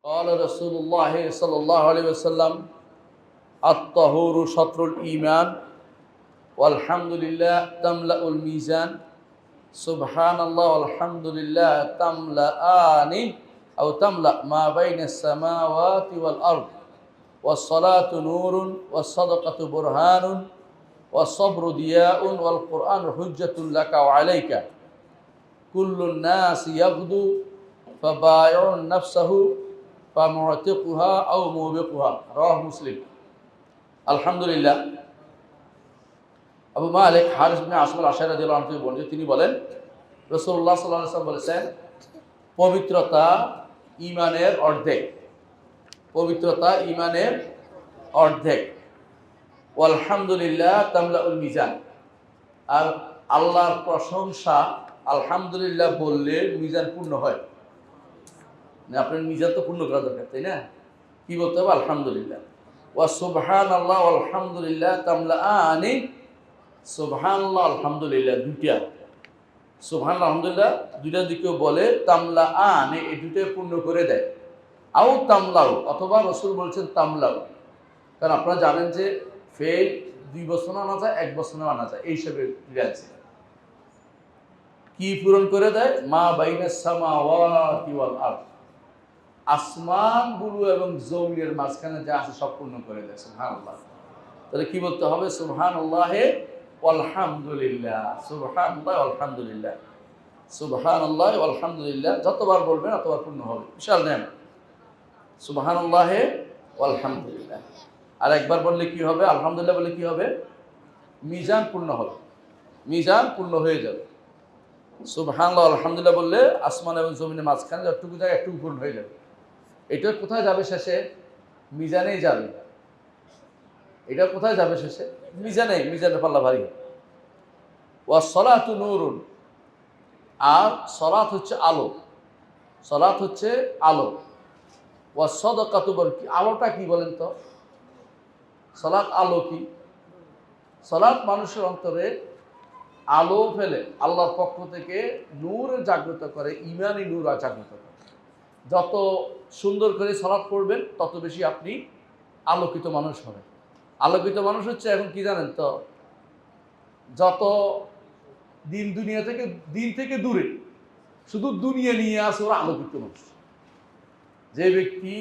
قال رسول الله صلى الله عليه وسلم الطهور شطر الإيمان والحمد لله تملأ الميزان سبحان الله والحمد لله تملأان أو تملأ ما بين السماوات والأرض والصلاة نور والصدقة برهان والصبر ضياء والقرآن حجة لك وعليك كل الناس يغدو فبايع نفسه فمعتقها أو موبقها رواه مسلم আলহামদুলিল্লাহ আবু মালিক হারিস বিন আসম আল-আশআরী রাদিয়াল্লাহু আনহু বলেন, তিনি বলেন রাসূলুল্লাহ সাল্লাল্লাহু আলাইহি ওয়াসাল্লাম বলেছেন, পবিত্রতা ঈমানের অর্ধেক। পবিত্রতা ঈমানের অর্ধেক। আলহামদুলিল্লাহ তামলাউল মিজান। আর আল্লাহর প্রশংসা আলহামদুলিল্লাহ বললে মিজান পূর্ণ হয়। না, আপনার মিজান তো পূর্ণ করা দরকার, তাই না? কি বলতে হবে? আলহামদুলিল্লাহ। ওয়া সুবহানাল্লাহ ওয়া আলহামদুলিল্লাহ তামলাআনি। সুবহানাল্লাহ আলহামদুলিল্লাহ দুইটা। সুবহানাল্লাহ আলহামদুলিল্লাহ দুইটা দিকেও বলে তামলাআনি, এই দুটোই পূর্ণ করে দেয়। আও তামলাউ, অথবা রাসূল বলছেন তামলাউ। কারণ আপনারা জানেন যে ফেল 2 বছর আনা যায়, 1 বছর আনা যায়, এই হিসাবে আছে। কি পূরণ করে দেয়? মা বাইনাস সামাওয়াতি ওয়াল আরদ, আসমানগুলো এবং জমিনের মাঝখানে যা আছে সব পূর্ণ করে দেয়। সুবহানাল্লাহ। তাহলে কি বলতে হবে? সুবহানাল্লাহি আলহামদুলিল্লাহ, সুবহানাল্লাহি আলহামদুলিল্লাহ, সুবহানাল্লাহি আলহামদুলিল্লাহ। যতবার বলবেন ততবার পূর্ণ হবে। বিশাল নেয়ামত। সুবহানাল্লাহি আলহামদুলিল্লাহ। আর একবার বললে কি হবে? আলহামদুলিল্লাহ বললে কি হবে? মিজান পূর্ণ হবে, মিজান পূর্ণ হয়ে যাবে। সুবহানাল্লাহ আলহামদুলিল্লাহ বললে আসমান এবং জমিনের মাঝখানে যতটুকু জায়গা একটু পূর্ণ হয়ে যাবে। এটা কোথায় যাবে শেষে? মিজানেই যাবে। এটা কোথায় যাবে শেষে? মিজানে। মিজানের পাল্লা ভারী। ওয়া সলাতু নূরুন, আর সলাত হচ্ছে আলো। সলাত হচ্ছে আলো। ওয়া সাদাকাতু, কি আলোটা কি বলেন তো? সলাত আলো কি? সলাত মানুষের অন্তরে আলো ফেলে, আল্লাহর পক্ষ থেকে নূর জাগ্রত করে, ঈমানি নূর জাগ্রত করে। যত সুন্দর করে সালাত পড়বেন তত বেশি আপনি আলোকিত মানুষ হবেন। আলোকিত মানুষ হচ্ছে এখন কি জানেন তো? যত দিন থেকে দূরে, শুধু দুনিয়া নিয়ে আসে ওরা আলোকিত মানুষ। যে ব্যক্তি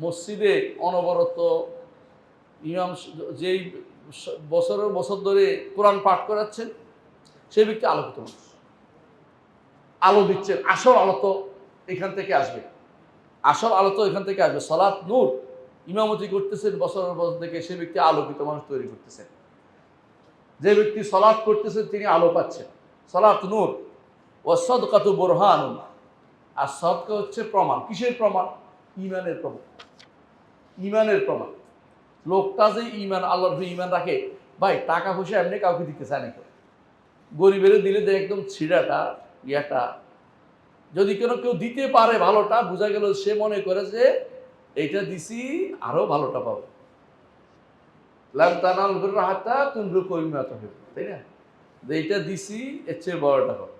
মসজিদে অনবরত ইমাম যেই বছরের বছর ধরে কোরআন পাঠ করাচ্ছেন, সেই ব্যক্তি আলোকিত মানুষ। আলো দিচ্ছেন, আসল আলো তো এখান থেকে আসবে। আসল আলো তো এখান থেকে আসবে। সালাত নূর, ইমামতি করতেছেন বছরের বছর থেকে, সে ব্যক্তি আলোকিত মানুষ তৈরি করতেছেন। যে ব্যক্তি সালাত করতেছেন তিনি আলো পাচ্ছেন। সালাত নূর। ও সাদকাতু বুরহানুন, আর সাদকা হচ্ছে প্রমাণ। কিসের প্রমাণ? ঈমানের প্রমাণ। ঈমানের প্রমাণ। লোকটা যে ঈমান, আল্লাহর উপর ঈমান রাখে, ভাই টাকা পয়সা এমনি কাউকে দিতে চায় না। গরিবের দিলে দেয় একদম ছিঁড়াটা ইয়াটা। যদি কেউ দিতে পারে ভালোটা, বোঝা গেল সে মনে করে যে এইটা দিছি আরো ভালোটা পাবো। লান তানালুল বিররা হাত্তা তুনফিকু মিম্মা তুহিব্বুন, তাই না? যে এইটা দিছি এর চেয়ে বড়টা পাবো,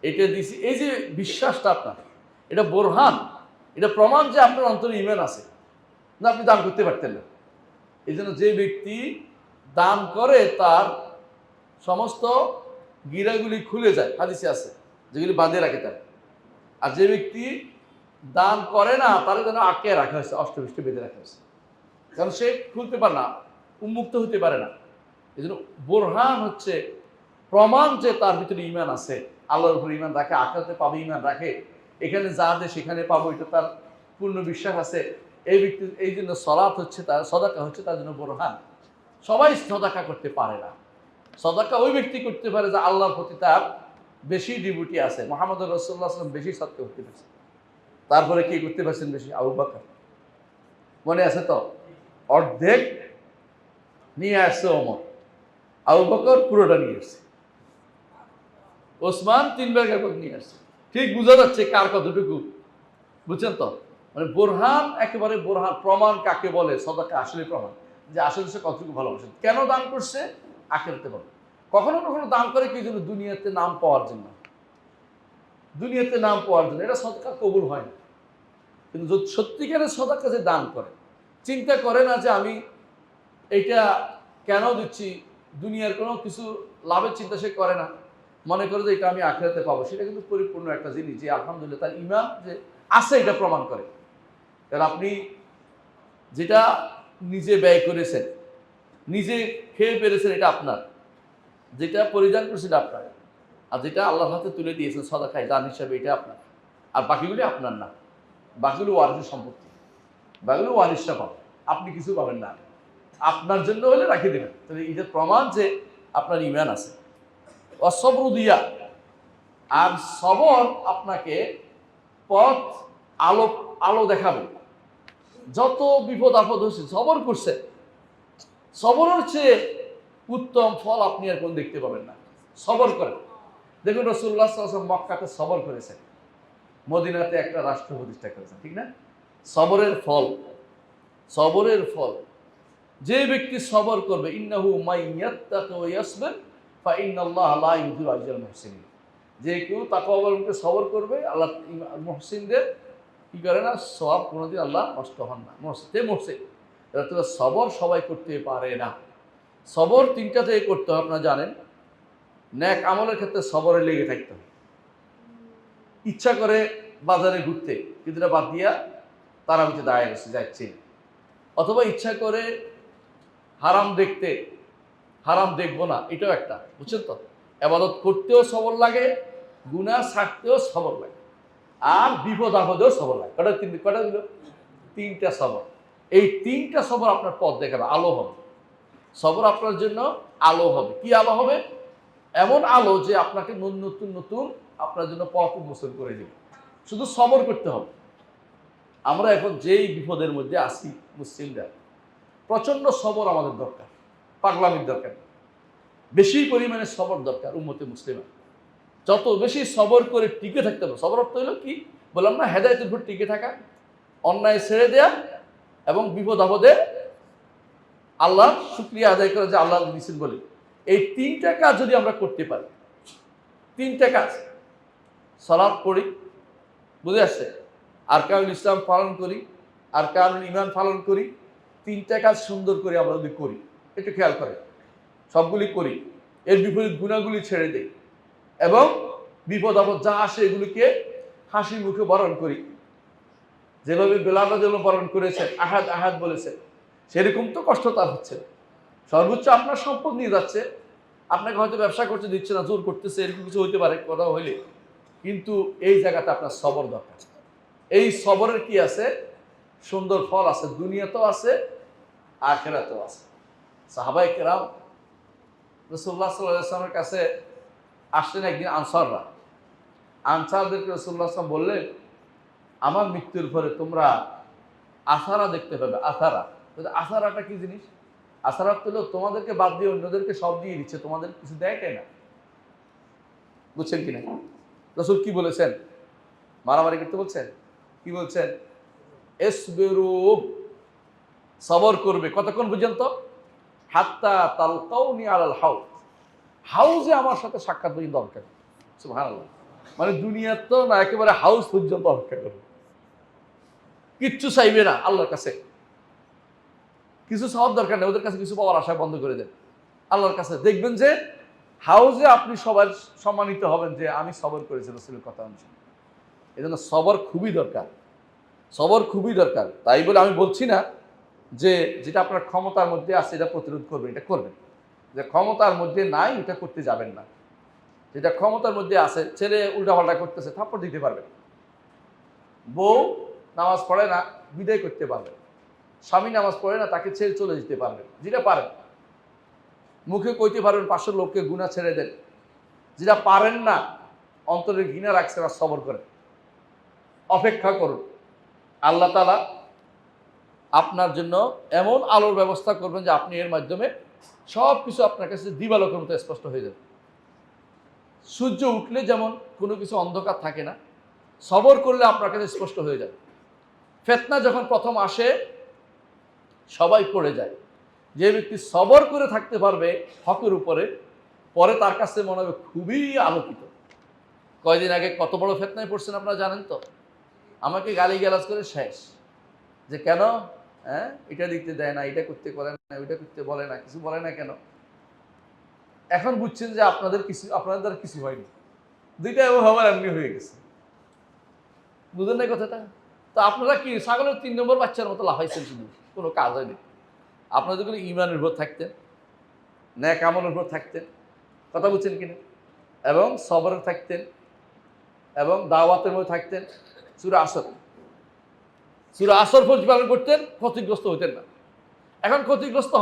এটা দিছি। এই যে বিশ্বাসটা আপনার, এটা বোরহান, এটা প্রমাণ যে আপনার অন্তরে ঈমান আছে, না আপনি দান করতে পারতেন না। এই জন্য যে ব্যক্তি দান করে তার সমস্ত গিরাগুলি খুলে যায়, হাদিসে আছে, যেগুলি বাঁধে রাখে তার। আর যে ব্যক্তি দান করে না, তার যেন আটকে রাখা হয়েছে, অষ্টবিষ্টে বেঁধে রাখা হয়েছে, কারণ সে খুলতে পারে না, উন্মুক্ত হতে পারে না। এই জন্য বোরহান হচ্ছে প্রমাণ যে তার ভিতরে ঈমান আছে, আল্লাহর উপর ঈমান রাখে, আখিরাতে পাবে ঈমান রাখে, এখানে যা দে সেখানে পাবো, এটা তার পূর্ণ বিশ্বাস আছে। এই ব্যক্তি, এই জন্য সালাত হচ্ছে তার, সাদাকা হচ্ছে তার জন্য বোরহান। সবাই সাদাকা করতে পারে না। সাদাকা ওই ব্যক্তি করতে পারে যে আল্লাহর প্রতি তার বেশি ডিভোটি আছে। মুহাম্মদ রাসূলুল্লাহ সাল্লাল্লাহু আলাইহি ওয়াসাল্লাম বেশি সাদকা করতে পারছেন। তারপরে কি করতে পারছেন বেশি? আবু বকর, মনে আছে তো? অর্ধেক নিয়ে আসছে ওমর, আবু বকর পুরোটা নিয়ে আসছে, ওসমান 3 ভাগের ভাগ নিয়ে আসছে। ঠিক বোঝা যাচ্ছে কার কতটুকু, বুঝছেন তো? মানে বোরহান, একেবারে বোরহান। প্রমাণ কাকে বলে? সাদাকা আসলে প্রমাণ যে আসলে সে কতটুকু ভালোবাসে। কেন দান করছে? আখিরাতে পাবে। কখনো কখনো দান করে কি জন্য? দুনিয়াতে নাম পাওয়ার জন্য। দুনিয়াতে নাম পাওয়ার জন্য। এটা সাদকা কবুল হয় না। কিন্তু যদি সত্যিকারের সদাকা যে দান করে, চিন্তা করে না যে আমি এইটা কেন দিচ্ছি, দুনিয়ার কোনো কিছু লাভের চিন্তা সে করে না, মনে করে যে এটা আমি আখিরাতে পাবো, সেটা কিন্তু পরিপূর্ণ একটা জিনিস যে আলহামদুলিল্লাহ তার ঈমান যে আছে এটা প্রমাণ করে। কারণ আপনি যেটা নিজে ব্যয় করেছেন, নিজে খেয়ে পেরেছেন, এটা আপনার, যেটা পরিধান করেছেন এটা আপনার, আর যেটা আল্লাহর হাতে তুলে দিয়েছেন সদাকায় দান হিসাবে, এটা আপনার, আর বাকিগুলি আপনার না। বাকিগুলো ওয়ারিসের সম্পত্তি, বাকিগুলো ওয়ারিসরা পাবে, আপনি কিছু পাবেন না। আপনার জন্য হলে রাখে দেবেন, তাহলে এটা প্রমাণ যে আপনার ঈমান আছে। অসবর দিয়া, আর সবর আপনাকে পথ আলো আলো দেখাবে। যত বিপদ আপদ হচ্ছে সবর করছে, সবরের চেয়ে উত্তম ফল আপনি আর কোন দেখতে পাবেন না। সবর করেন। দেখুন রাসূলুল্লাহ সাল্লাল্লাহু আলাইহি ওয়াসাল্লাম মক্কাতে সবর করেছেন, মদিনাতে একটা রাষ্ট্র প্রতিষ্ঠা করেছেন, ঠিক না? সবরের ফল, সবরের ফল। যে ব্যক্তি সবর করবে, ইন্নাহু মাইয়াত্তাকি ওয়া ইয়াসবির ফা ইন্নাল্লাহা লা ইউযিউ আজরাল মুহসিনিন, যে কেউ তাকওয়া অবলম্বনে সবর করবে, আল্লাহ মুহসিনদের কি করে না, সওয়াব কোনোদিন আল্লাহ নষ্ট হন না। মুহসিন সবর সবাই করতে পারে না। সবর তিনটা থেকে করতে হবে, আপনারা জানেন। নেক আমলের ক্ষেত্রে সবরে লেগে থাকতে হবে। ইচ্ছা করে বাজারে ঘুরতে, কিন্তু এটা বাদ দিয়া তারাবিতে দাঁড়িয়ে গেছে যাচ্ছি, অথবা ইচ্ছা করে হারাম দেখতে, হারাম দেখবো না, এটাও একটা, বুঝছেন তো? ইবাদত করতেও সবর লাগে, গুনাহ ছাড়তেও সবর লাগে, আর বিপদ আপদেও সবর লাগে। কটা দিল? তিনটা সবর। এই তিনটা সবর আপনার পথ দেখাবে, আলো হবে। সবর আপনার জন্য আলো হবে। কি আলো হবে? এমন আলো যে আপনাকে নতুন নতুন আপনার জন্য পথ উন্মোচন করে দেবে। শুধু সবর করতে হবে। আমরা এখন যেই বিপদের মধ্যে আছি মুসলিমরা, প্রচন্ড সবর আমাদের দরকার, পাগলামির দরকার, বেশি পরিমাণে সবর দরকার উম্মতে মুসলিমা। যত বেশি সবর করে টিকে থাকতে হবে। সবর অর্থ হলো কি বললাম না, হেদায়েতের উপর টিকে থাকা, অন্যায় ছেড়ে দেয়া, এবং বিপদ আপদে আল্লাহ শুকরিয়া আদায় করে যে আল্লাহ দিয়েছেন বলে। এই তিনটা কাজ যদি আমরা করতে পারি, তিনটা কাজ, সালাত পড়ি, বুঝে আসছে, আরকানুল ইসলাম পালন করি, আরকানুল ঈমান পালন করি, তিনটা কাজ সুন্দর করে আমরা যদি করি, একটু খেয়াল করে সবগুলি করি, এর বিপরীত গুণাগুলি ছেড়ে দেই, এবং বিপদ আপদ যা আসে এগুলিকে হাসি মুখে বরণ করি, যেভাবে বেলাল রাদিয়াল্লাহু বরণ করেছে, আহাদ আহাদ বলেছে, সেরকম তো কষ্ট তার হচ্ছে। সর্বোচ্চ আপনার সম্পদ নিয়ে যাচ্ছে, আপনাকে হয়তো ব্যবসা করতে দিচ্ছে না, জোর করতেছে, এরকম কিছু হইতে পারে, কথা হইলে, কিন্তু এই জায়গাটা আপনার সবর দরকার। এই সবরের কি আছে? সুন্দর ফল আছে, দুনিয়াতেও আছে, আখিরাতেও আছে। সাহাবায়ে কেরাম রাসূলুল্লাহ সাল্লাল্লাহু আলাইহি ওয়াসাল্লামের কাছে আসলেন একদিন আনসাররা। আনসারদেরকে রাসূলুল্লাহ সাল্লাল্লাহু আলাইহি ওয়াসাল্লাম বললেন, আমার মৃত্যুর পরে তোমরা আসারা দেখতে পাবে। আসারা, আসারাটা কি জিনিস? আসারা হলো তোমাদেরকে বাদ দিয়ে অন্যদেরকে সব দিয়ে দিচ্ছে, তোমাদের কিছু দেয় না। বুঝছেন কিনা? রাসূল কি বলেছেন? মারামারি করতে বলছেন? কি বলছেন? ইসবিরু, সবর করবে। কতক্ষণ পর্যন্ত? হাত্তা তালকাউনি আলাল হাউজ, হাউজে আমার সাথে সাক্ষাৎ পর্যন্ত অপেক্ষা করবে। সুবহানাল্লাহ। মানে দুনিয়ার তো না, একেবারে হাউস পর্যন্ত অপেক্ষা করবে, কিচ্ছু চাইবে না আল্লাহর কাছে, কিছু চাওয়ার দরকার নেই, ওদের কাছে কিছু পাওয়ার আশা বন্ধ করে দেন। আল্লাহর কাছে দেখবেন যে হাউজে আপনি সবাই সম্মানিত হবেন যে আমি সবর করেছি রাসূলের কথা অনুযায়ী। এই জন্য সবর খুবই দরকার, সবর খুবই দরকার। তাই বলে আমি বলছি না যে যেটা আপনার ক্ষমতার মধ্যে আছে এটা প্রতিরোধ করবেন, এটা করবেন। যে ক্ষমতার মধ্যে নাই এটা করতে যাবেন না। যেটা ক্ষমতার মধ্যে আছে, ছেলে উল্টাপাল্টা করতেছে, থাপ্পড় দিতে পারবেন। বউ নামাজ পড়ে না, বিদায় করতে পারবেন। স্বামী নামাজ পড়ে না, তাকে ছেড়ে চলে যেতে পারবেন, যেটা পারেন। মুখে কইতে পারবেন 500 লোককে গুনাহ ছেড়ে দেন, যেটা পারেন না, অন্তরে ঘৃণা রাখছেন আর সবর করেন, অপেক্ষা করুন। আল্লাহ তাআলা আপনার জন্য এমন আলোর ব্যবস্থা করবেন যে আপনি এর মাধ্যমে সব কিছু আপনার কাছে দিবালোকের মতো স্পষ্ট হয়ে যাবে। সূর্য উঠলে যেমন কোনো কিছু অন্ধকার থাকে না, সবর করলে আপনার কাছে স্পষ্ট হয়ে যাবে। ফিতনা যখন প্রথম আসে সবাই পড়ে যায়, যে ব্যক্তি সবর করে থাকতে পারবে হকের উপরে, পরে তার কাছে মনে হবে খুবই আলোকিত। কয়দিন আগে কত বড় ফিতনায় পড়ছেন আপনারা জানেন তো? আমাকে গালিগালাজ করে শেষ, যে কেন, হ্যাঁ এটা দিতে দেয় না, এটা করতে বলে না, ওইটা করতে বলে না, কিছু বলে না কেন। এখন বুঝছেন যে আপনাদের দ্বারা কিছু হয়নি, দুইটা হবার এমনি হয়ে গেছে। বুঝলেন না কথাটা? তো আপনারা কি ছাগলের 3 নম্বর বাচ্চার মতো লাফাইছেন, শুধু কোনো কাজ হয়নি। আপনারা যদি কোনো ঈমানের উপর থাকতেন, নেক আমলের উপর থাকতেন, কথা বুঝছেন কিনা, এবং সবরে থাকতেন, এবং দাওয়াতের মধ্যে থাকতেন, সূরা আসর প্রতিপালন করতেন, ক্ষতিগ্রস্ত হতেন না। এখন ক্ষতিগ্রস্ত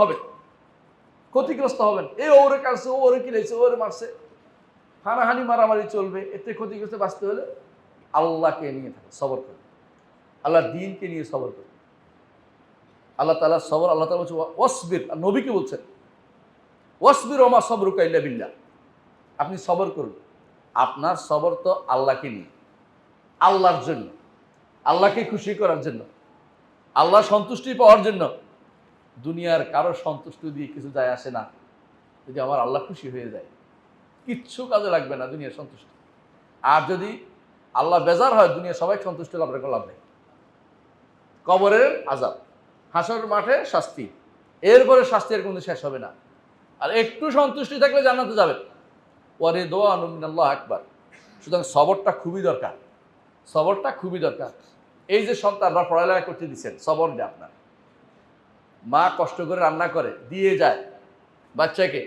হবেন, এই ওরে কাটছে, ওরে কিনেছে, ওরে মারছে, হানাহানি মারামারি চলবে। এতে ক্ষতিগ্রস্ত বাঁচতে হলে আল্লাহকে নিয়ে থাকে, সবর করে, আল্লাহর দ্বীনকে নিয়ে সবর করে। আল্লাহ তাআলা সবর, আল্লাহ তাআলা বলছে ওয়াসবির, আর নবীকে বলছেন ওয়াসবির ওমা সবরুকা ইল্লা বিল্লাহ, আপনি সবর করুন। আপনার সবর তো আল্লাহকে নিয়ে, আল্লাহর জন্য, আল্লাহকে খুশি করার জন্য, আল্লাহ সন্তুষ্টি পাওয়ার জন্য। দুনিয়ার কারো সন্তুষ্টি দিয়ে কিছু যায় আসে না। যদি আমার আল্লাহ খুশি হয়ে যায়, কিচ্ছু কাজে লাগবে না দুনিয়ার সন্তুষ্টি। আর যদি আল্লাহ বেজার হয়, দুনিয়া সবাই সন্তুষ্ট লাভ রেখে লাভ নেই। কবরের আযাব, হাসর মাঠে শাস্তি, এরপরে শাস্তির কোনো শেষ হবে না। আর একটু সন্তুষ্টি থাকলে জান্নাতে যাবে। ওয়ারে দোয়া মিনাল্লাহ আকবার। সুতরাং সবরটা খুবই দরকার, সবরটা খুবই দরকার। এই যে সন্তানরা পড়ালেখা করতে দিচ্ছেন, সবর দেয় আপনার। মা কষ্ট করে রান্না করে দিয়ে যায় বাচ্চাকে,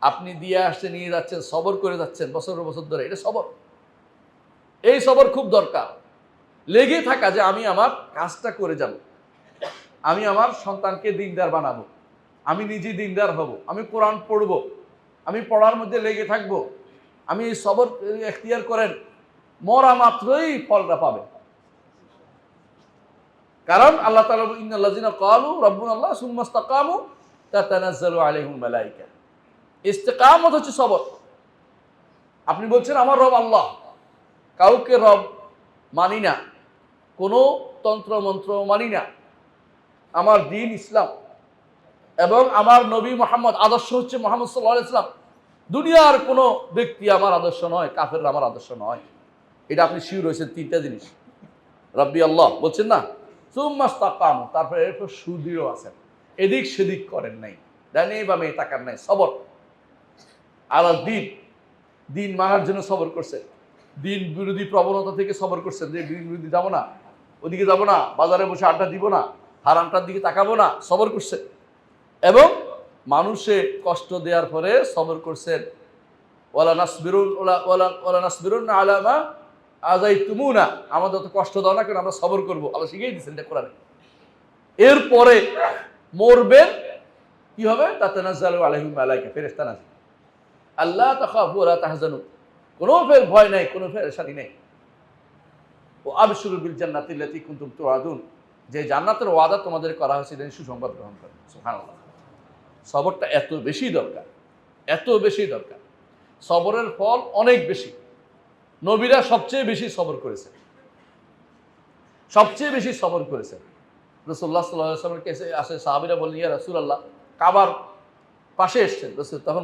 আপনি দিয়ে আসছে, নিয়ে যাচ্ছেন, সবর করে যাচ্ছেন বছর বছর ধরে, এটা সবর। এই সবর খুব দরকার। লেগে থাকা যে আমি আমার কাজটা করে যাব, আমি আমার সন্তানকে দিনদার বানাবো, আমি নিজে দিনদার হব, আমি কোরআন পড়ব, আমি পড়ার মধ্যে লেগে থাকবো। আমি এই সবর এখতিয়ার করেন, মরা মাত্রই ফলটা পাবে। কারণ আল্লাহ তাআলা ইন্নাল্লাযিনা ক্বালু রাব্বুনাল্লাহ সুম্মা ইসতাকামু তাতানাজ্জালু আলাইহিমুল মালায়েকা। ইস্তেকামত হচ্ছে সবর। আপনি বলছেন আমার রব আল্লাহ, কাউকে রব মানি না, কোনো তন্ত্র মন্ত্র মানি না, আমার দ্বীন ইসলাম, এবং আমার নবী মুহাম্মদ, আদর্শ হচ্ছে মুহাম্মদ সাল্লাল্লাহু আলাইহি ওয়াসাল্লাম। দুনিয়ার কোনো ব্যক্তি আমার আদর্শ নয়, কাফেররা আমার আদর্শ নয়। এটা আপনি শিওর হয়েছেন 3টা জিনিস, রব্বি আল্লাহ বলছেন না, সুম্মা ইসতাকামু, তারপরে এরপর সুদৃঢ় আছেন, এদিক সেদিক করেন নাই, ডানে বামে তাকান নাই, সবর আলা দ্বীন, দিন মানার জন্য সবর করছে, দিন বিরোধী প্রবণতা থেকে সবর করছেন, যে দিন বিরোধী যাবো না, ওদিকে যাবো না, বাজারে বসে আড্ডা দিব না, হারামটার দিকে তাকাবো না, সবর করছে। এবং মানুষে কষ্ট দেওয়ার পরে সবর করছেন, ওয়ালা নাসবিরুন আলা মা আযাইতুমুনা, আমাদের তো কষ্ট দাও না কেন, আমরা সবর করবো, আল্লাহ শিখিয়ে দিচ্ছেন এটা কোরআনে। এরপরে মরবেন, কি হবে, তাতানাজ্জালু আলাইহিমুল মালায়েকা, ফেরেশতা নাযিল, আল্লাহ তাখাফু ওয়া লা তাহজানু, কোনো ভয় নাই, কোনো পেরেশানি নেই। ও আবশিরু বিল জান্নাতি আল্লাতী কুনতুম তুআদুন, যে জান্নাতের ওয়াদা তোমাদের করা হয়েছে, এটা সুসংবাদ গ্রহণ করো। সুবহানাল্লাহ। সবরটা এত বেশি দরকার, এত বেশি দরকার। সবরের ফল অনেক বেশি। নবীরা সবচেয়ে বেশি সবর করেছেন, সবচেয়ে বেশি সবর করেছেন। রাসূলুল্লাহ সাল্লাল্লাহু আলাইহি ওয়াসাল্লামের কাছে আসে সাহাবীরা, বললেন ইয়া রাসূলুল্লাহ, কাবার পাশে এসেছেন রাসূল, তখন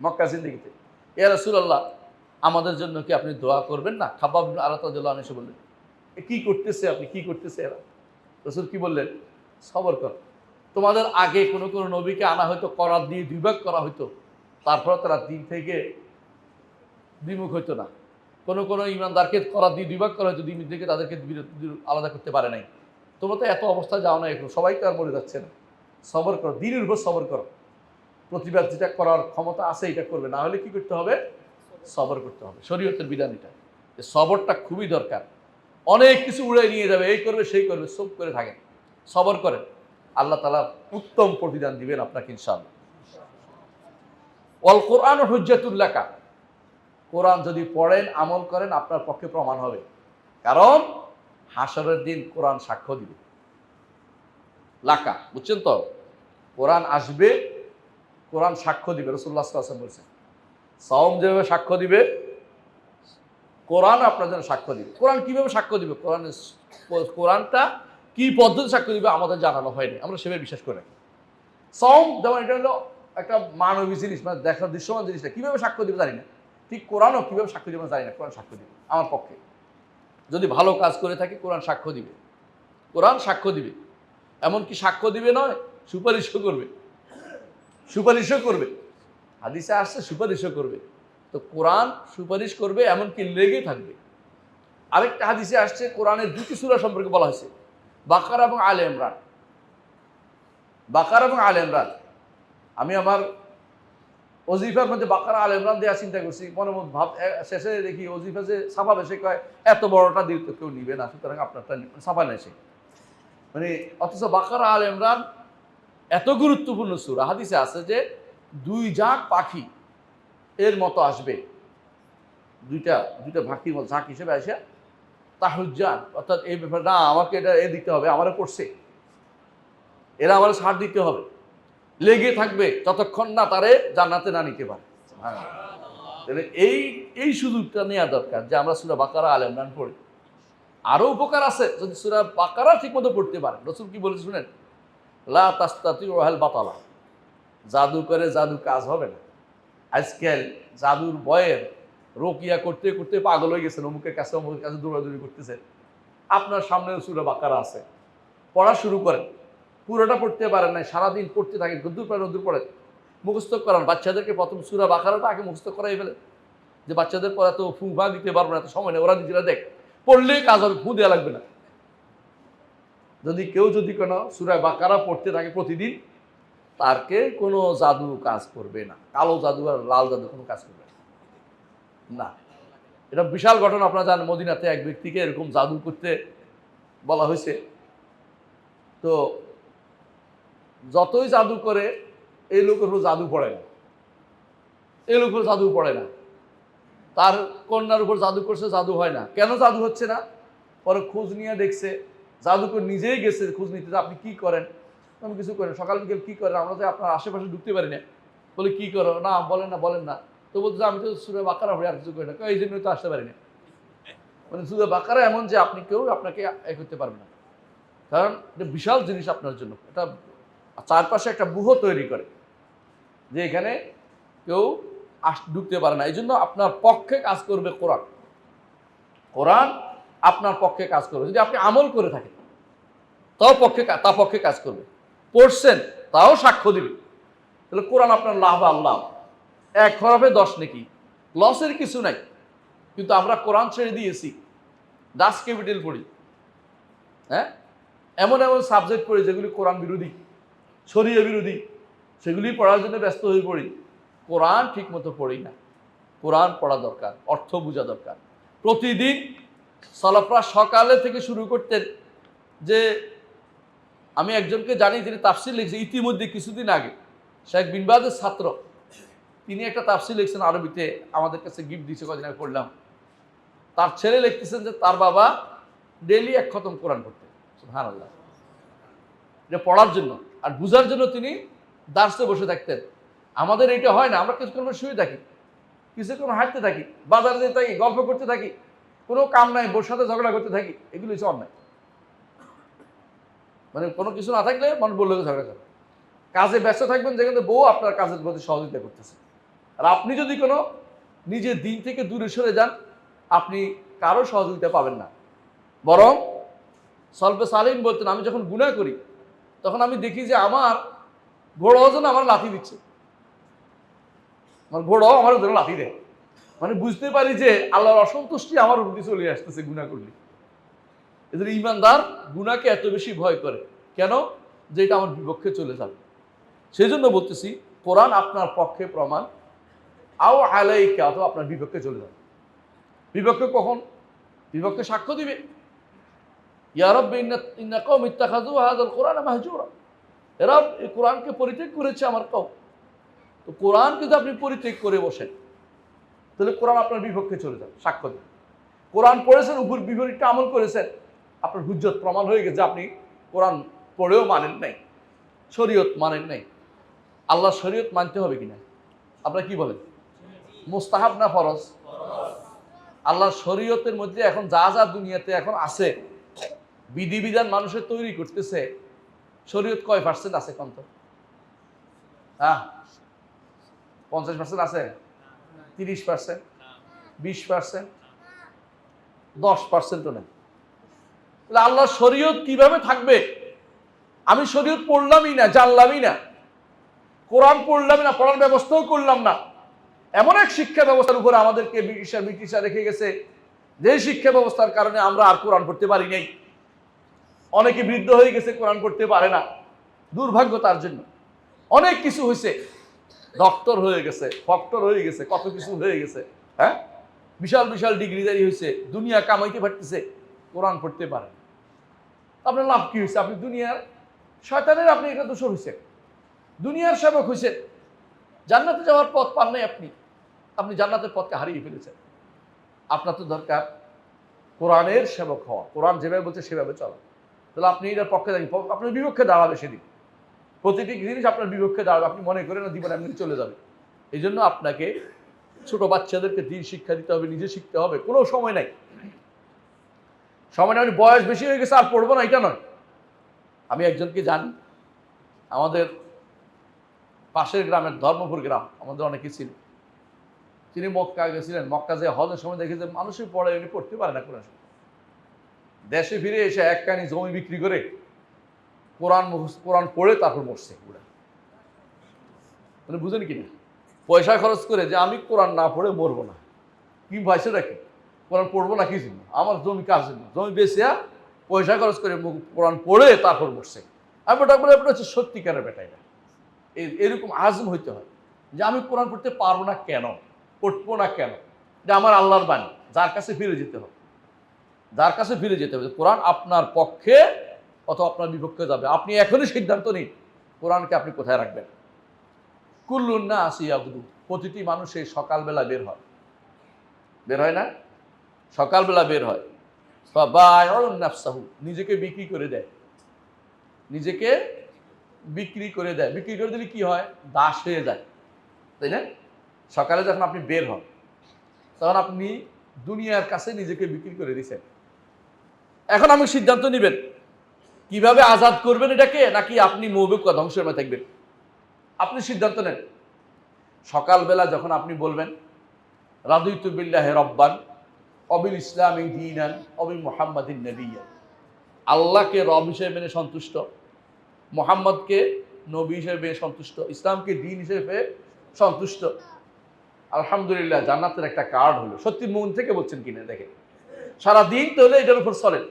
মক্কা জিন্দেগিতে, ইয়া রাসূলুল্লাহ, আমাদের জন্য কি আপনি দোয়া করবেন না? খাব্বাব ইবনে আরাত রাদিয়াল্লাহু আনহু এসে বললেন, কি করতেছে আপনি, কি করতেছে এরা? রাসূল কি বললেন? সবর কর। তোমাদের আগে কোনো কোনো নবীকে আনা হয়তো, করাত দিয়ে 2 ভাগ করা হইতো, তারপরে তারা দিন থেকে বিমুখ হইতো না। কোনো কোনো ইমানদারকে করাত দিয়ে 2 ভাগ করা হয়তো, দিন থেকে তাদেরকে আলাদা করতে পারে নাই। তোমরা তো এত অবস্থা যাও না, এখন সবাই তো আর মরে যাচ্ছে না। সবর করো, দিনের উপর সবর করো। প্রতিবাদ যেটা করার ক্ষমতা আছে এটা করবে, না হলে কি করতে হবে? সবর করতে হবে। শরীয়তের বিধান এটা, যে সবরটা খুবই দরকার। অনেক কিছু উড়ে নিয়ে যাবে, এই করবে সেই করবে, সব করে থাকেন, সবর করেন, আল্লাহ তাআলা উত্তম প্রতিদান দিবেন আপনাকে ইনশাআল্লাহ। ওয়াল কোরআন হুজ্জাতুল লাকা, কোরআন যদি পড়েন, আমল করেন, আপনার পক্ষে প্রমাণ হবে। কারণ হাসরের দিন কোরআন সাক্ষ্য দিবে। লাকা বুঝছেন তো, কোরআন আসবে, কোরআন সাক্ষ্য দিবে। রাসূলুল্লাহ সাল্লাল্লাহু আলাইহি ওয়াসাল্লাম বলেছেন, সাওম যেভাবে সাক্ষ্য দিবে, কোরআন আপনার জন্য সাক্ষ্য দিবে। কোরআন কিভাবে সাক্ষ্য দিবে, কোরআনটা কি পদ্ধতি সাক্ষ্য দিবে আমাদের জানানো হয়নি, আমরা সেভাবে বিশ্বাস করি। সাওম যেমন এটা হলো একটা মানবী জিনিস, মানে দেখার দৃশ্যমান জিনিসটা, কিভাবে সাক্ষ্য দিবে জানি না, ঠিক কোরআনও কিভাবে সাক্ষ্য দিবে জানি না। কোরআন সাক্ষ্য দিবে আমার পক্ষে। যদি ভালো কাজ করে থাকি কোরআন সাক্ষ্য দিবে, কোরআন সাক্ষ্য দিবে। এমনকি সাক্ষ্য দিবে নয়, সুপারিশও করবে, সুপারিশও করবে। হাদিসে আসছে সুপারিশও করবে। তো কোরআন সুপারিশ করবে, এমনকি লেগে থাকবে। আরেকটা হাদিসে আসছে কোরআনের দুটি সূরা সম্পর্কে বলা হয়েছে, বাকারা এবং আলে ইমরান। বাকারা এবং আলে ইমরান, আমি আমার ওজিফার মধ্যে বাকারা আলে ইমরান দেওয়ার চিন্তা করছি, মনে মধ্যে ভাব, শেষে দেখি ওজিফা যে ছাপাবে সে কয় এত বড়টা দিয়ে তো কেউ নিবে না, সুতরাং আপনারটা ছাপা নেই সে। মানে অথচ বাকারা আলে ইমরান এত গুরুত্বপূর্ণ সূরা, হাদিসে আছে যে দুই ঝাঁক পাখি এর মতো আসবে, দুইটা পাখির মতো ঝাঁক হিসেবে আসে, তাহুজ্জান, অর্থাৎ এই ব্যাপারে না আমাকে এটা দিতে হবে, আমারও করছে, এরা আমার ছাড় দিতে হবে, লেগে থাকবে যতক্ষণ না তারে জান্নাতে না নিতে পারে। তাহলে এই সুযোগটা নেওয়া দরকার যে আমরা সূরা বাকারা আলে ইমরান পড়ি। আরো উপকার আছে যদি সূরা বাকারা ঠিকমতো পড়তে পারেন। রাসূল কি বলেছে শুনেন, লা তাস্তাতিউ আল বাতালা, জাদু করে জাদু কাজ হবে না। আজকাল জাদুর ভয়ের রোকিয়া করতে করতে পাগল হয়ে গেছেন, অমুকের কাছে দৌড়াদৌড়ি করতেছেন। আপনার সামনে সূরা বাকারা আছে, পড়া শুরু করেন, পুরোটা পড়তে পারেন না, সারাদিন পড়তে থাকেন, গদ্দুর পড়েন, মুখস্থ করান। বাচ্চাদেরকে প্রথম সূরা বাকারাটা আগে মুখস্থ করাই ফেলে, যে বাচ্চাদের পড়া তো ফুঁফা দিতে পারবো না, এত সময় নেই, ওরা নিজেরা দেখ, পড়লেই কাজ হবে, ফু দেওয়া লাগবে না। যদি কোনো সূরা বাকারা পড়তে থাকে প্রতিদিন, তারকে কোনো জাদু কাজ করবে না, কালো জাদু আর লাল জাদু কোনো কাজ করবে না। এটা বিশাল ঘটনা, আপনারা জানেন মদিনাতে এক ব্যক্তিকে এরকম জাদু করতে বলা হয়েছে। তো যতই জাদু করে এই লোকের উপর জাদু পড়ে না, এই লোকের জাদু পড়ে না, তার কন্যার উপর জাদু করছে, জাদু হয় না। কেন জাদু হচ্ছে না? পরে খোঁজ নিয়ে দেখছে, জাদুকর নিজেই গেছে খোঁজ নিতে, আপনি কি করেন? আমি কিছু করেন, সকাল বিকেল কি করেন, আমরা তো আপনার আশেপাশে ঢুকতে পারি না। বলে কি করো? না বলেন না। তো বলছে আমি তো সূরা বাকারা পড়ি, আর কিছু করি না। এই জন্যই তো আসতে পারি না। মানে সূরা বাকারা এমন যে আপনি কেউ আপনাকে করতে পারবে না, কারণ এটা বিশাল জিনিস আপনার জন্য। এটা চারপাশে একটা ব্যূহ তৈরি করে যে এখানে কেউ ঢুকতে পারে না। এই জন্য আপনার পক্ষে কাজ করবে কোরআন। কোরআন আপনার পক্ষে কাজ করবে যদি আপনি আমল করে থাকেন, তার পক্ষে কাজ করবে। পড়ছেন তাও সাক্ষ্য দিবে। তাহলে কোরআন আপনার লাভ আল্লাহ, 1 হরফে 10 নেকি, লসের কিছু নাই। কিন্তু আমরা কোরআন ছেড়ে দিয়েছি, দাস ক্যাপিটাল পড়ি, হ্যাঁ, এমন সাবজেক্ট পড়ি যেগুলি কোরআন বিরোধী, শরীয়ত বিরোধী, সেগুলি পড়ার জন্য ব্যস্ত হয়ে পড়ি। কোরআন ঠিক মতো পড়ি না। কোরআন পড়া দরকার, অর্থ বোঝা দরকার। প্রতিদিন সালাফরা সকালে থেকে শুরু করতেন। যে আমি একজনকে জানি, তিনি তাফসির লিখছেন ইতিমধ্যে কিছুদিন আগে, শেখ বিন বাজের ছাত্র, তিনি একটা তাফসির লিখছেন আরবিতে, আমাদের কাছে গিফট দিয়েছে, কদিন আগে পড়লাম। তার ছেলে লিখতেছেন যে তার বাবা ডেইলি 1 খতম কোরআন পড়তেন। সুবহানাল্লাহ। এটা পড়ার জন্য আর বুঝার জন্য তিনি দার্সে বসে থাকতেন। আমাদের এটা হয় না, আমরা কিছুক্ষণ শুয়ে থাকি, কিছুক্ষণ হাঁটতে থাকি, বাজারে যেতে থাকি, গল্প করতে থাকি, কোনো কাম নাই, বোর সাথে ঝগড়া করতে থাকি, এগুলো হচ্ছে অন্যায়। মানে কোনো কিছু না থাকলে মানুষ বললে ঝগড়া করে, কাজে ব্যস্ত থাকবেন যেখানে বউ আপনার কাজের প্রতি সহযোগিতা করতেছে। আর আপনি যদি কোনো নিজের দিন থেকে দূরে সরে যান, আপনি কারো সহযোগিতা পাবেন না। বরং সলফে সালিন বলতেন, আমি যখন গুনাহ করি তখন আমি দেখি যে আমার ঘোড়াও যেন আমার লাথি দিচ্ছে, আমার ঘোড়াও আমার যেন লাথি দেয়। মানে বুঝতে পারি যে আল্লাহর অসন্তুষ্টি আমার উপর দিয়ে চলে আসতেছে গুনাহ করলে। এদের ইমানদার গুনাহকে এত বেশি ভয় করে কেন? যে এটা আমার বিপক্ষে চলে যাবে। সেই জন্য বলতেছি, কোরআন আপনার পক্ষে প্রমাণ, আও আলাইকা, অথবা আপনার বিপক্ষে চলে যাবে। বিপক্ষে কখন? বিপক্ষে সাক্ষ্য দিবে, ইয়া রাব্বি ইন্না কওমি ইত্তাখাযু হাযাল কুরআনা মাহজুরা, এরা এই কোরআনকে পরিত্যাগ করেছে আমার কওম। তো কোরআনকে যদি আপনি পরিত্যাগ করে বসেন, তাহলে কোরআন আপনার বিপক্ষে চলে যাবে, সাক্ষ্য দেবে। কোরআন পড়েছেন, উপর বিপরীতটা আমল করেছেন, আপনার হুজ্জত প্রমাণ হয়ে গেছে, আপনি কোরআন পড়েও মানেন নাই, শরীয়ত মানেন নাই। আল্লাহ শরীয়ত মানতে হবে কিনা আপনারা কি বলেন? মুস্তাহাব না ফরজ? আল্লাহ শরীয়তের মধ্যে এখন যা যা দুনিয়াতে এখন আছে বিধিবিধান মানুষের তৈরি করতেছে, শরীয়ত কয় % আছে কত? হ্যাঁ, 50% আছে, 30%, 20%, 10%ও নেই। তাহলে আল্লাহর শরীয়ত কিভাবে থাকবে? আমি শরীয়ত পড়লামই না, জানলামই না, কোরআন পড়লামই না, পড়ার ব্যবস্থাও করলাম না। এমন এক শিক্ষা ব্যবস্থার উপরে আমাদেরকে ব্রিটিশরা রেখে গেছে, যে শিক্ষা ব্যবস্থার কারণে আমরা আর কোরআন পড়তে পারি নাই। অনেকে বৃদ্ধ হয়ে গেছে, কোরআন পড়তে পারে না, দুর্ভাগ্য তার জন্য। অনেক কিছু হয়েছে, ডক্টর হয়ে গেছে, ফক্টর হয়ে গেছে, কত কিছু হয়ে গেছে, হ্যাঁ, বিশাল বিশাল ডিগ্রিদারি হয়েছে, দুনিয়া কামাইতে পারতেছে, কোরআন পড়তে পারে না। আপনার লাভ কি হয়েছে? আপনি দুনিয়ার শয়তানের আপনি এটা দোষর হয়েছে, দুনিয়ার সেবক হয়েছে, জান্নাতে যাওয়ার পথ পান নাই আপনি, আপনি জান্নাতের পথকে হারিয়ে ফেলেছেন। আপনার তো দরকার কোরআনের সেবক হওয়া, কোরআন যেভাবে বলছে সেভাবে চলা। তাহলে আপনি এটার পক্ষে দেখেন, আপনার বিপক্ষে দাঁড়াবে সেদিন, প্রতিটি জিনিস আপনার বিপক্ষে দাঁড়াবে, আপনি মনে করেন না জীবন এমনি চলে যাবে। এই জন্য আপনাকে ছোট বাচ্চাদেরকে দিন শিক্ষা দিতে হবে, নিজে শিখতে হবে, কোনো সময় নাই, সময় নাই। বয়স বেশি হয়ে গেছে আর পড়বো না, এটা নয়। আমি একজনকে জানি, আমাদের পাশের গ্রামের ধর্মপুর গ্রাম, আমাদের অনেকে ছিল, তিনি মক্কা গেছিলেন, মক্কা যে হজের সময় দেখে যে মানুষই পড়ে, উনি পড়তে পারে না কোরআন। দেশে ফিরে এসে এক কানি জমি বিক্রি করে কোরআন পড়ে তারপর মরছে পুরা। মানে বুঝেন কিনা, পয়সা খরচ করে যে আমি কোরআন না পড়ে মরবো না, কি ভাইসে রাখি কোরআন পড়বো না, কি জন্য? আমার জমি কার জন্য? জমি বেচিয়া পয়সা খরচ করে কোরআন পড়ে তারপর মরছে। আমি ওটা বলে আপনার হচ্ছে সত্যিকারের বেটা। এটা এরকম আজম হইতে হয় যে আমি কোরআন পড়তে পারবো না কেন, পড়বো না কেন, যে আমার আল্লাহর বাণী, যার কাছে ফিরে যেতে হবে, যার কাছে ফিরে যেতে হবে। কোরআন আপনার পক্ষে অথবা আপনার বিপক্ষে যাবে, আপনি এখনই সিদ্ধান্ত নিন কোরআনকে আপনি কোথায় রাখবেন। কুল্লুন না আসিয়া বুধু, প্রতিটি মানুষ এই সকালবেলা বের হয়, বের হয় না, সকালবেলা বের হয়, বা নাফসাহু, নিজেকে বিক্রি করে দেয়, নিজেকে বিক্রি করে দেয়। বিক্রি করে দিলে কি হয়? দাস হয়ে যায়, তাই না? সকালে যখন আপনি বের হন তখন আপনি দুনিয়ার কাছে নিজেকে বিক্রি করে দিচ্ছেন। এখন আমি সিদ্ধান্ত নেবেন কিভাবে আজাদ করবেন এটাকে, নাকি আপনি মৌবিক ধ্বংসের মধ্যে থাকবেন। আপনি সিদ্ধান্ত নেন। সকালবেলা যখন আপনি বলবেন রাদিতু বিল্লাহি রাব্বান অবিল ইসলামি দীনান অবি মুহাম্মাদিন নবিয়্যা, আল্লাহকে রব হিসেবে মেনে সন্তুষ্ট, মুহাম্মদকে নবী হিসেবে মেনে সন্তুষ্ট, ইসলামকে দিন হিসেবে সন্তুষ্ট, আলহামদুলিল্লাহ, জান্নাতের একটা কার্ড হলো। সত্যি মন থেকে বলছেন কিনা দেখেন, সারাদিন তো হলে এটার উপর চলেন,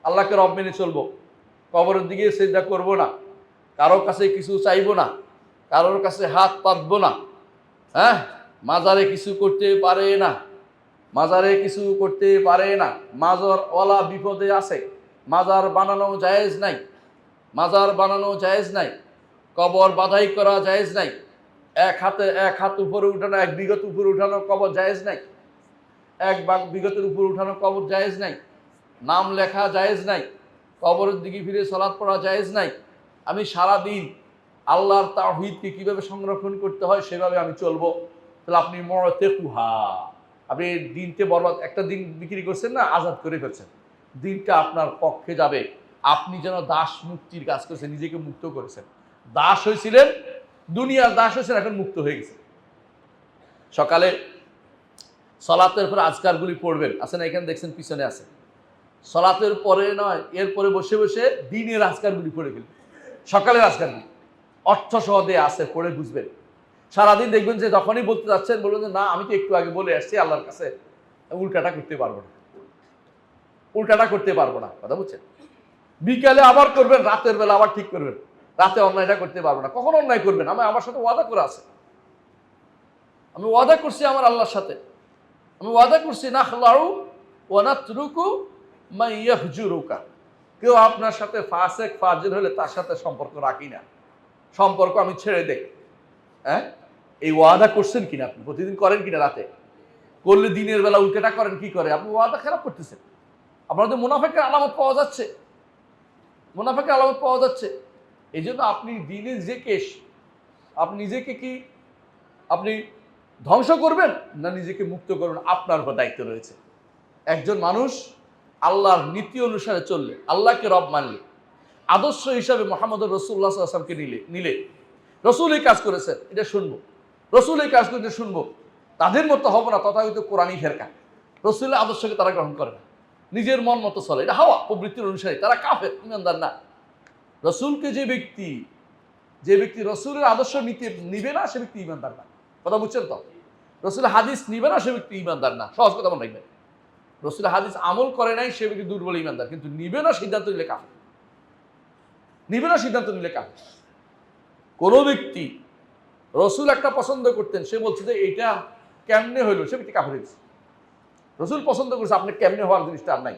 আল্লাহকে রব মেনে চলবো, কবরের দিকে সিজদা করবো না, কারোর কাছে কিছু চাইবো না, কারোর কাছে হাত পাতবো না, হ্যাঁ, মাজারে কিছু করতে পারে না, মাজারে কিছু করতে পারে না, মাজার ওয়ালা বিপদে আছে, মাজার বানানো জায়েজ নাই, মাজার বানানো জায়েজ নাই, কবর বাধাই করা জায়েজ নাই, এক হাত উপরে উঠানো, এক বিঘত উপরে উঠানো কবর জায়েজ নাই, এক বিঘতের উপরে উঠানো কবর জায়েজ নাই, নাম লেখা জায়েজ নাই, কবরের দিকে ফিরে সালাত পড়া জায়েজ নাই। আমি সারাদিন আল্লাহর তাওহীদকে কিভাবে সংরক্ষণ করতে হয় সেভাবে আমি চলবো। তাহলে আপনি মরতেকুহা, আপনি দিনকে বরবাদ, একটা দিন বিক্রি করছেন না, আজাদ করে ফেলছেন, দিনটা আপনার পক্ষে যাবে। আপনি যেন দাস মুক্তির কাজ করেছেন, নিজেকে মুক্ত করেছেন। দাস হয়েছিলেন, দুনিয়ার দাস হয়েছেন, এখন মুক্ত হয়ে গেছে। সকালে সলাতের পরে আজকারগুলি পড়বেন, আছে না, এখানে দেখছেন পিছনে আছে। সলাতের পরে নয়, এরপরে বসে বসে দিনের আজকারগুলি পড়ে ফেলবেন, সকালের আজকারগুলি অর্থ সহ দিয়ে আছে, পড়ে বুঝবেন। সারাদিন দেখবেন যে যখনই বলতে যাচ্ছেন বলবেন যে না, আমি তো একটু আগে বলে আসছি আল্লাহর কাছে, উল্টাটা করতে পারবো না, উল্টাটা করতে পারবো না, কথা বুঝছেন। বিকালে আবার করবেন, রাতের বেলা আবার ঠিক করবেন, রাতে অন্যায়টা করতে পারবো না। কখন অন্যায় করবেন? আমার সাথে ওয়াদা করে আছে, আমি ওয়াদা করছি আমার আল্লাহর সাথে, আমি ওয়াদা করছি না খালাউ ওয়া নাতরুকু মা ইয়াহজুরুকা, কেউ আপনার সাথে ফাসেক ফাজির হলে তার সাথে সম্পর্ক রাখি না, সম্পর্ক আমি ছেড়ে দেই। হ্যাঁ, এই ওয়াদা করছেন কিনা আপনি? প্রতিদিন করেন কিনা? রাতে করলে দিনের বেলা উল্টেটা করেন, কি করে? আপনি ওয়াদা খারাপ করতেছেন। আপনাদের মুনাফিকের আলামত পাওয়া যাচ্ছে, মুনাফিকের আলামত পাওয়া যাচ্ছে। এই জন্য আপনি দিনে আপনি নিজেকে কি আপনি ধ্বংস করবেন না নিজেকে মুক্ত করবেন, আপনার উপর দায়িত্ব রয়েছে। একজন মানুষ আল্লাহর নীতি অনুসারে চললে, আল্লাহকে রব মানলে, আদর্শ হিসাবে মুহাম্মদ রাসূলুল্লাহ সাল্লাল্লাহু আলাইহি ওয়াসাল্লামকে নিলে, রসুল এই কাজ করেছেন এটা শুনবো, রসুল এই কাজ করতে শুনবো, তাদের মতো হবো না তথাকথিত কোরআনী ফেরকা, রসুলের আদর্শকে তারা গ্রহণ করে না। নিজের মন মতো চলে, এটা হাওয়া প্রবৃত্তির অনুসারী, তারা কাফের, ইমানদার না। রসুলকে যে ব্যক্তি রসুলের আদর্শ নিবে না, সে ব্যক্তি ইমানদার না। কথা বুঝছেন তো? রসুলের হাদিস নিবে না, সে ব্যক্তি ইমানদার না। সহজ কথা মনে রাখবেন, রসুলের হাদিস আমল করে নাই, সে ব্যক্তি দুর্বল ইমানদার। কিন্তু নিবে না সিদ্ধান্ত নিলে কাফের, নিবে না সিদ্ধান্ত নিলে কাফের। কোনো ব্যক্তি রসুল একটা পছন্দ করতেন, সে বলছে যে এটা কেমনে হইলো, সে ব্যক্তি কাফের হয়েছে। রসুল পছন্দ করছে, আপনি কেমনে হওয়ার জিনিসটা আর নাই,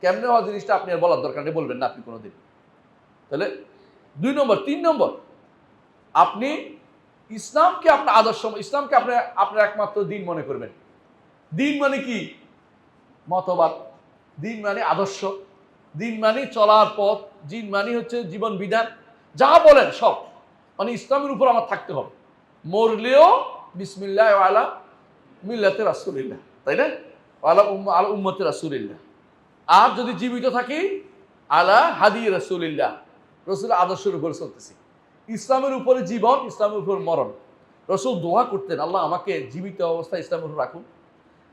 কেমনে হওয়ার জিনিসটা আপনি আর বলার দরকার নেই, বলবেন না আপনি কোনোদিন। তাহলে 2 নম্বর। 3 নম্বর, আপনি ইসলামকে আপনার আদর্শ, ইসলামকে আপনার একমাত্র দিন মনে করবেন। দিন মানে কি? মতবাদ। দিন মানে আদর্শ, দিন মানে চলার পথ, দিন মানে হচ্ছে জীবন বিধান, যা বলেন সব মানে ইসলামের উপর আমার থাকতে হবে। মরলেও বিসমিল্লাহ আলা মিল্লাতে রাসূলিল্লাহ, তাই না? আলা উম্মতে রাসূলিল্লাহ। আর যদি জীবিত থাকি আলা হাদি রাসূলিল্লাহ, রসুলের আদর্শের উপর চলতেছি। ইসলামের উপরে জীবন, ইসলামের উপর মরণ। রসুল দোয়া করতেন, আল্লাহ আমাকে জীবিত অবস্থায় ইসলামের উপর রাখুন,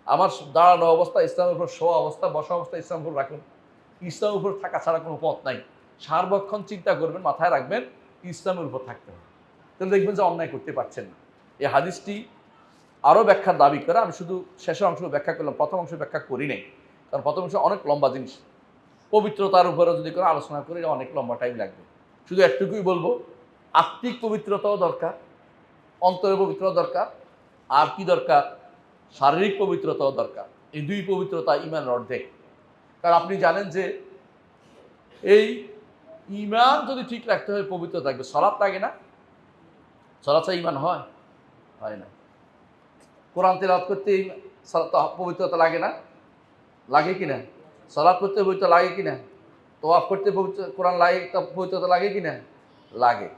আমার দাঁড়ানো অবস্থা ইসলামের উপর, শোয়া অবস্থা, বসা অবস্থা ইসলামের উপর রাখুন। ইসলামের উপর থাকা ছাড়া কোনো পথ নাই। সার্বক্ষণ চিন্তা করবেন, মাথায় রাখবেন ইসলামের উপর থাকতে হবে, তাহলে দেখবেন যে অন্যায় করতে পারছেন না। এই হাদিসটি আরও ব্যাখ্যার দাবি করে, আমি শুধু শেষের অংশ ব্যাখ্যা করলাম, প্রথম অংশ ব্যাখ্যা করি নাই, কারণ প্রথম অংশ অনেক লম্বা জিনিস। পবিত্রতার উপরে যদি কোনো আলোচনা করি অনেক লম্বা টাইম লাগবে। শুধু একটুকুই বলবো, আত্মিক পবিত্রতাও দরকার, অন্তরের পবিত্রতাও দরকার, আর কি দরকার? শারীরিক পবিত্রতাও দরকার। এই 2 পবিত্রতা ইমানের অর্ধেক। কারণ আপনি জানেন যে এই ইমান যদি ঠিক রাখতে হয় পবিত্র থাকবে। সালাত লাগে না? সালাত ছাড়া ইমান হয়? হয় না। কোরআন তেলাওয়াত করতে পবিত্রতা লাগে না? লাগে কিনা? সালাত করতে পবিত্র লাগে কিনা? তোয়াফ করতে পবিত্র, কোরআন লাগে, পবিত্রতা লাগে কিনা? লাগে।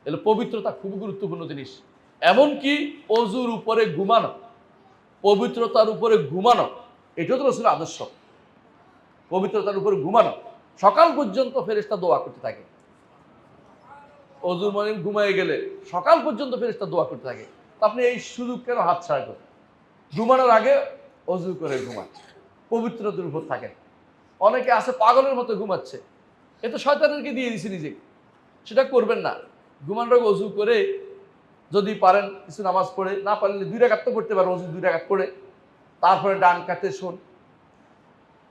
এগুলো পবিত্রতা খুবই গুরুত্বপূর্ণ জিনিস। এমনকি অজুর উপরে ঘুমানো, পবিত্রতার উপরে ঘুমানো, এটাও তো রসুলের আদর্শ। পবিত্রতার উপরে ঘুমানো, সকাল পর্যন্ত ফেরেশতা দোয়া করতে থাকে। অজুর মানে ঘুমায় গেলে সকাল পর্যন্ত ফেরেশতা দোয়া করতে থাকে। আপনি এই সুযোগ কেন হাতছাড়া করেন? ঘুমানোর আগে অজু করে ঘুমান, পবিত্রতার উপর থাকেন। অনেকে আছে পাগলের মতো ঘুমাচ্ছে, এ তো শয়তানকে দিয়ে দিছে নিজেকে। সেটা করবেন না। ঘুমানোর আগে অজু করে, যদি পারেন কিছু নামাজ পড়ে, না পারলে 2 রাকাত তো পড়তে পারেন, অজু 2 রাকাত পড়ে, তারপরে ডান কাতে শোন,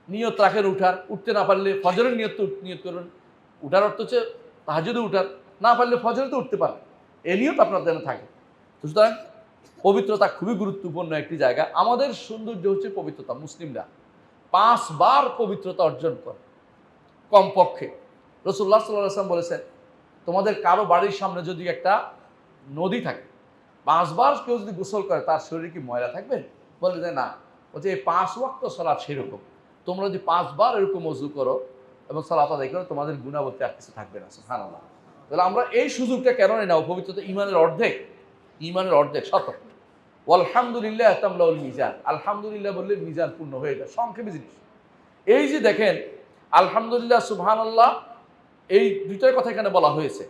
নিয়ত রাখেন উঠার, উঠতে না পারলে ফজরের নিয়ত করবেন। উঠার অর্থ হচ্ছে তাহাজ্জুদে উঠার, না পারলে ফজরে তো উঠতে পারেন, এ নিয়ত আপনার যেন থাকে। সুতরাং পবিত্রতা খুবই গুরুত্বপূর্ণ একটি জায়গা। আমাদের সৌন্দর্য হচ্ছে পবিত্রতা। মুসলিমরা 5 বার পবিত্রতা অর্জন করে কমপক্ষে। রাসূলুল্লাহ সাল্লাল্লাহু আলাইহি ওয়াসাল্লাম বলেছেন, তোমাদের কারো বাড়ির সামনে যদি একটা নদী থাকে, 5 বার কেউ যদি গোসল করে, তার শরীরে কি ময়লা থাকবে? বলে যে না। বলছে এই 5 ওয়াক্ত সালাত সেরকম, তোমরা যদি 5 বার এরকম ওযু করো এবং সালাত আদায় করো, তোমাদের গুনাহ বলতে আর কিছু থাকবে না। সুবহানাল্লাহ। তাহলে আমরা এই সুযোগটা কেন নিই না? পবিত্রতা ইমানের অর্ধেক, ইমানের অর্ধেক। শত আলহামদুলিল্লাহ তামলাউল মিজান, আলহামদুলিল্লাহ বললে মিজান পূর্ণ হয়ে যায়। সংক্ষেপে জিনিস এই যে দেখেন, আলহামদুলিল্লাহ, সুবহানাল্লাহ, এই 2টার কথা এখানে বলা হয়েছে।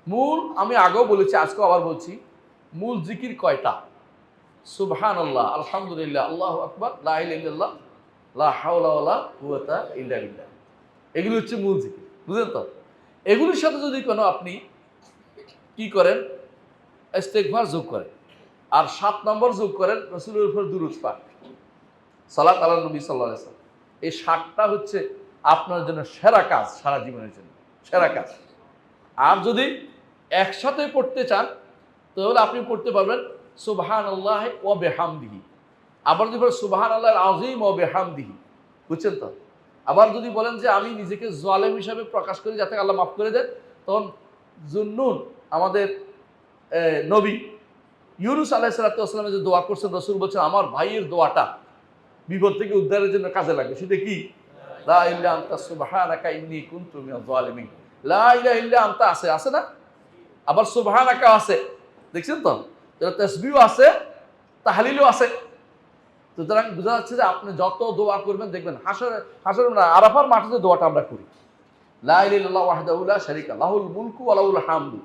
মূল, আমি আগেও বলেছি, আজকেও আবার বলছি, মূল জিকির কয়টা? সুবহানাল্লাহ, আলহামদুলিল্লাহ, আল্লাহু আকবার, লা ইলাহা ইল্লাল্লাহ, লা হাওলা ওয়ালা কুওয়াতা ইল্লা বিল্লাহ। এগুলো হচ্ছে মূল জিকির, বুঝলেন তো? এগুলোর সাথে যদি কোনো আপনি কি করেন, ইস্তেগফার যোগ করেন, আর 7 নম্বর যোগ করেন রাসূলের উপর দুরূদ পাঠ, সালাত আলা নবী সাল্লাল্লাহু আলাইহি ওয়াসাল্লাম। এই 7টা হচ্ছে আপনার জন্য সেরা কাজ, সারা জীবনের জন্য সেরা কাজ। আর যদি একসাথে পড়তে চান, তাহলে আপনি পড়তে পারবেন সুবহানাল্লাহ ওয়া বিহামদিহি। আবার যদি বলেন সুবহানাল্লাহিল আযীম ওয়া বিহামদিহি, বুঝছেন তো? আবার যদি বলেন যে আমি নিজেকে জালেম হিসাবে প্রকাশ করি যাতে আল্লাহ মাফ করে দেন, তখন জুন্নুন, আমাদের নবী ইউনূস আলাইহিস সালাতু ওয়াস সালাম যে দোয়া করছেন, রাসূল বলছেন আমার ভাইয়ের দোয়াটা বিপদ থেকে উদ্ধারের জন্য কাজে লাগবে। সেটা কি? লা ইলাহা আনতা সুবহানাকা ইন্নী কুনতু মিনাজ জালিমিন। লা ইলাহা ইল্লা আনতা আছে না? আবার সুবহানাকা আছে, দেখছেন তো? তাসবিহও আছে, তাহলিলও আছে। সুতরাং বোঝা যাচ্ছে যে আপনি যত দোয়া করবেন, দেখবেন হাসরের আরাফার মাঠে যে দোয়াটা আমরা করি, লা ইলাহা ইল্লাল্লাহু ওয়াহদাহু লা শারীকা লাহুল মুলকু ওয়া লাহুল হামদু,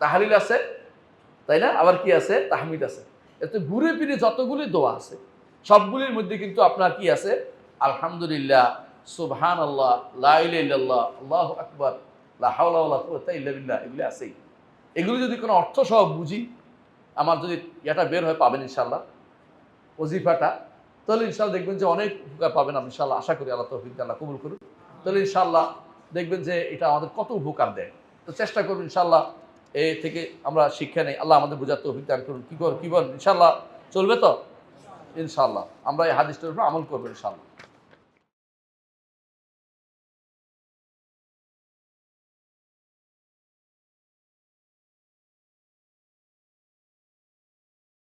তাহলিল আছে, তাই না? আবার কি আছে? তাহমিদ আছে। এতে ঘুরে ফিরে যতগুলি দোয়া আছে, সবগুলির মধ্যে কিন্তু আপনার কি আছে? আলহামদুলিল্লাহ, সুবহানাল্লাহ, লা ইলাহা ইল্লাল্লাহ, আল্লাহু আকবার, লা হাওলা ওয়ালা কুওয়াতা ইল্লা বিল্লাহ, এগুলি আছেই। এগুলি যদি কোনো অর্থ সহ বুঝি, আমার যদি এটা বের হয় পাবেন ইনশাআল্লাহ ওজিফাটা, তাহলে ইনশাআল্লাহ দেখবেন যে অনেক উপকার পাবেন আপনি ইনশাআল্লাহ। আশা করি আল্লাহ তৌফিক দিয়ে আল্লাহ কবুল করুন। তাহলে ইনশাআল্লাহ দেখবেন যে এটা আমাদের কত উপকার দেয়। তো চেষ্টা করুন ইনশাআল্লাহ এ থেকে আমরা শিক্ষা নেই। আল্লাহ আমাদের বোঝার তৌফিক দান করুন। কি বল ইনশাআল্লাহ চলবে তো? ইনশাআল্লাহ আমরা এই হাদিসটার উপর আমল করবো ইনশাআল্লাহ।